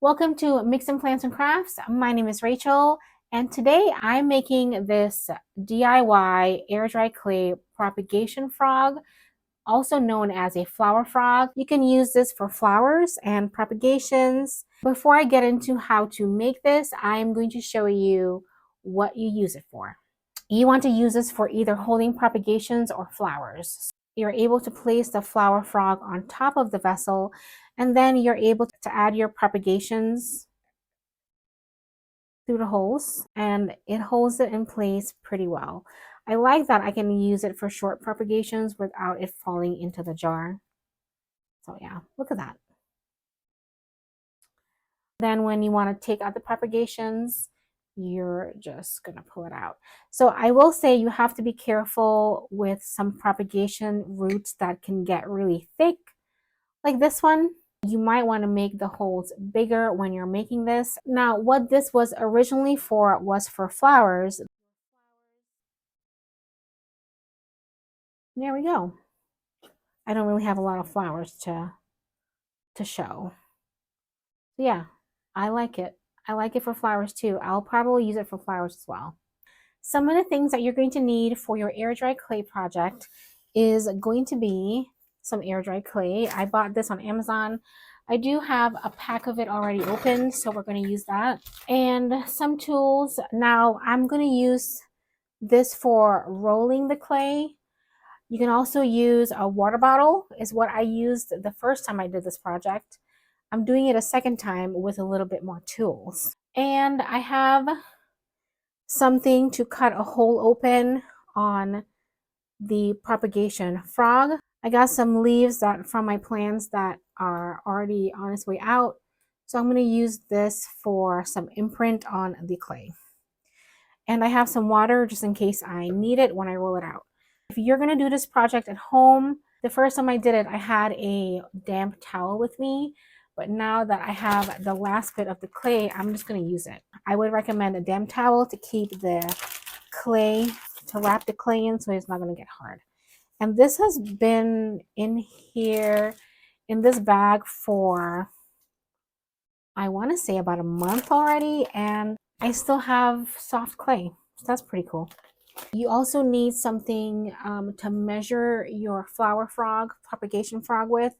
Welcome to Mixing Plants and Crafts. My name is Rachel, and today I'm making this DIY air dry clay propagation frog, also known as a flower frog. You can use this for flowers and propagations. Before I get into how to make this, I'm going to show you what you use it for. You want to use this for either holding propagations or flowers. You're able to place the flower frog on top of the vessel, and then you're able to add your propagations through the holes, and it holds it in place pretty well. I like that I can use it for short propagations without it falling into the jar. So yeah, look at that. Then when you want to take out the propagations, you're just going to pull it out. So I will say you have to be careful with some propagation roots that can get really thick, like this one. You might want to make the holes bigger when you're making this. Now, what this was originally for was for flowers. There we go. I don't really have a lot of flowers to show. So yeah, I like it. I like it for flowers too. I'll probably use it for flowers as well. Some of the things that you're going to need for your air dry clay project is going to be some air dry clay. I bought this on Amazon. I do have a pack of it already open, so we're going to use that. And some tools. Now I'm going to use this for rolling the clay. You can also use a water bottle, is what I used the first time I did this project. I'm doing it a second time with a little bit more tools. And I have something to cut a hole open on the propagation frog. I got some leaves that from my plants that are already on its way out. So I'm going to use this for some imprint on the clay. And I have some water just in case I need it when I roll it out. If you're going to do this project at home, the first time I did it, I had a damp towel with me. But now that I have the last bit of the clay, I'm just going to use it. I would recommend a damp towel to keep the clay, to wrap the clay in so it's not going to get hard. And this has been in here, in this bag for, I want to say about a month already. And I still have soft clay. So that's pretty cool. You also need something to measure your flower frog, propagation frog with.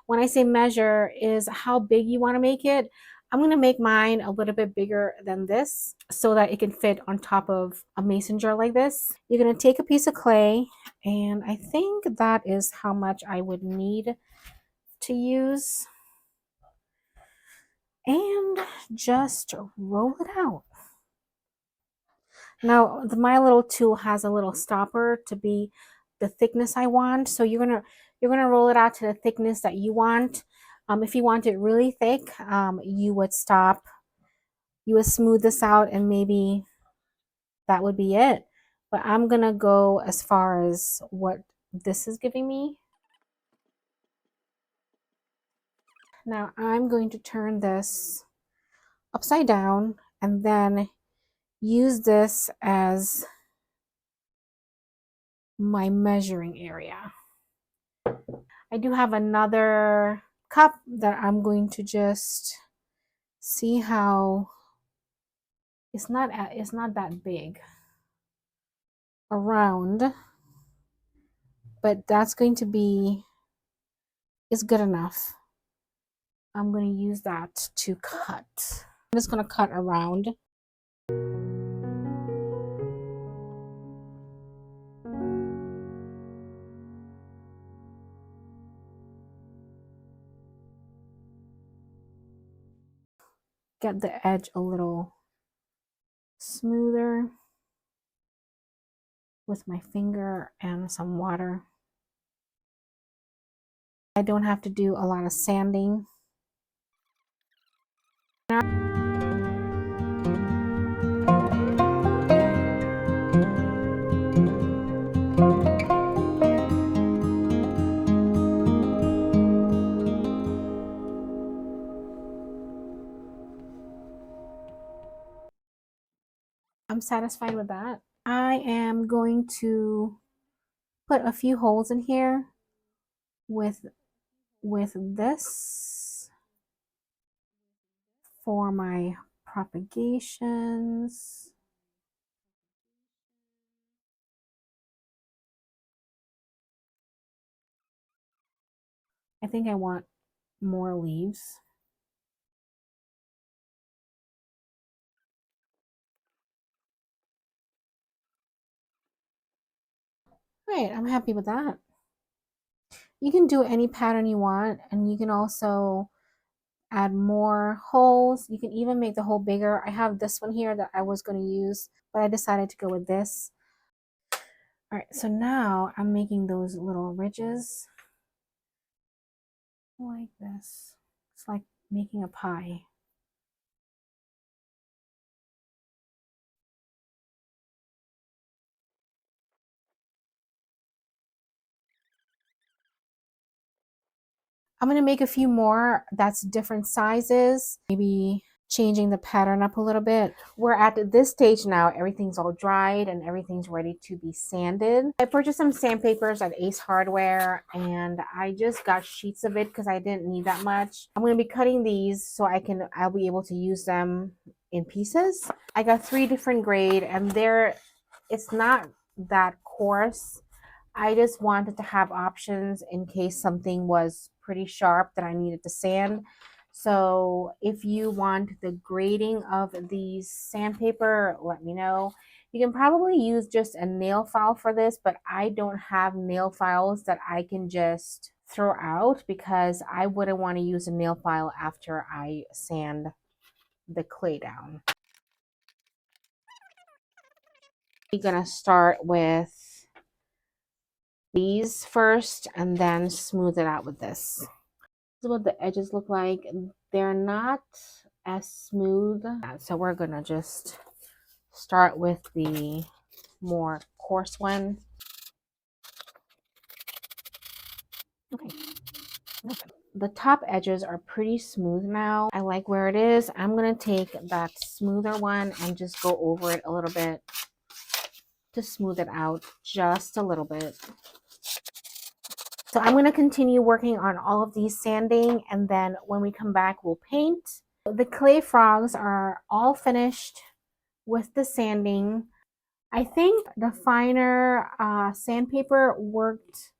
When I say measure is how big you want to make it. I'm going to make mine a little bit bigger than this so that it can fit on top of a mason jar like this. You're going to take a piece of clay, and I think that is how much I would need to use. And just roll it out. Now, my little tool has a little stopper to be the thickness I want. So you're gonna roll it out to the thickness that you want. If you want it really thick, you would stop. You would smooth this out, and maybe that would be it. But I'm gonna go as far as what this is giving me. Now I'm going to turn this upside down and then use this as my measuring area. I do have another cup that I'm going to just see how it's not that big around, but that's going to be, it's good enough. I'm going to use that to cut. I'm just going to cut around. Get the edge a little smoother with my finger and some water. I don't have to do a lot of sanding. I'm satisfied with that. I am going to put a few holes in here with this for my propagations. I think I want more leaves. Right, I'm happy with that. You can do any pattern you want, and you can also add more holes. You can even make the hole bigger. I have this one here that I was going to use, but I decided to go with this. All right, so now I'm making those little ridges like this. It's like making a pie. I'm going to make a few more that's different sizes, maybe changing the pattern up a little bit. We're at this stage now, everything's all dried and everything's ready to be sanded. I purchased some sandpapers at Ace Hardware and I just got sheets of it because I didn't need that much. I'm going to be cutting these so I'll be able to use them in pieces. I got 3 different grade and it's not that coarse. I just wanted to have options in case something was pretty sharp that I needed to sand. So if you want the grading of these sandpaper, let me know. You can probably use just a nail file for this, but I don't have nail files that I can just throw out because I wouldn't want to use a nail file after I sand the clay down. We're gonna start with these first and then smooth it out with this. This is what the edges look like. They're not as smooth, so we're gonna just start with the more coarse one. Okay. The top edges are pretty smooth now. I like where it is. I'm gonna take that smoother one and just go over it a little bit to smooth it out just a little bit. So I'm going to continue working on all of these sanding, and then when we come back, we'll paint. The clay frogs are all finished with the sanding. I think the finer sandpaper worked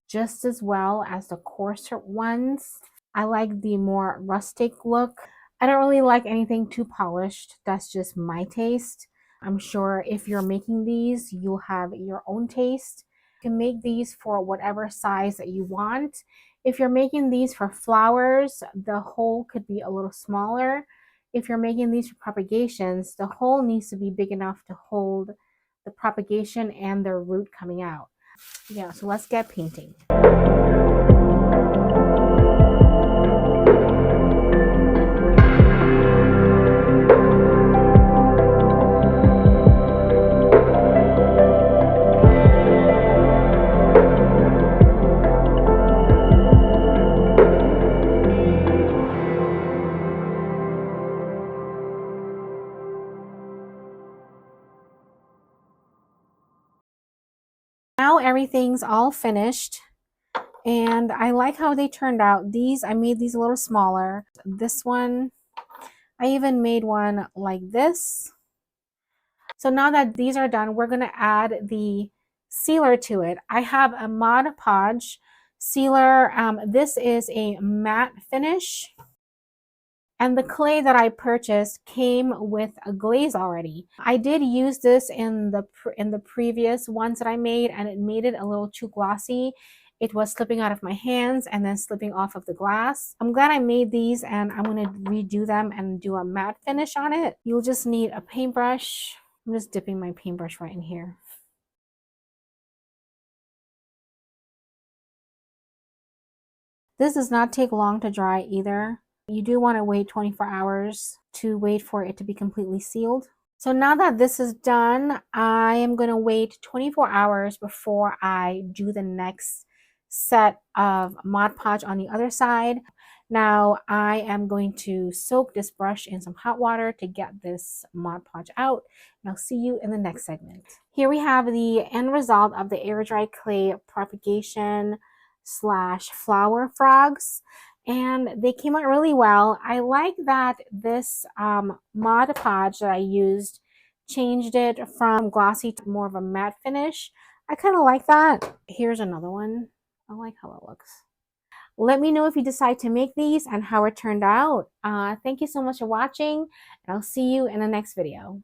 just as well as the coarser ones. I like the more rustic look. I don't really like anything too polished. That's just my taste. I'm sure if you're making these, you'll have your own taste. You can make these for whatever size that you want. If you're making these for flowers, the hole could be a little smaller. If you're making these for propagations, the hole needs to be big enough to hold the propagation and the root coming out. Yeah, so let's get painting. Now everything's all finished and I like how they turned out. I made these a little smaller. This one, I even made one like this. So now that these are done, we're going to add the sealer to it. I have a Mod Podge sealer. This is a matte finish. And the clay that I purchased came with a glaze already. I did use this in the previous ones that I made, and it made it a little too glossy. It was slipping out of my hands and then slipping off of the glass. I'm glad I made these, and I'm going to redo them and do a matte finish on it. You'll just need a paintbrush. I'm just dipping my paintbrush right in here. This does not take long to dry either. You do want to wait 24 hours to wait for it to be completely sealed. So now that this is done, I am going to wait 24 hours before I do the next set of Mod Podge on the other side. Now I am going to soak this brush in some hot water to get this Mod Podge out. And I'll see you in the next segment. Here we have the end result of the air dry clay propagation / flower frogs. and they came out really well. I like that this Mod Podge that I used changed it from glossy to more of a matte finish. I kind of like that. Here's another one. I like how it looks. Let me know if you decide to make these and how it turned out. Thank you so much for watching, and I'll see you in the next video.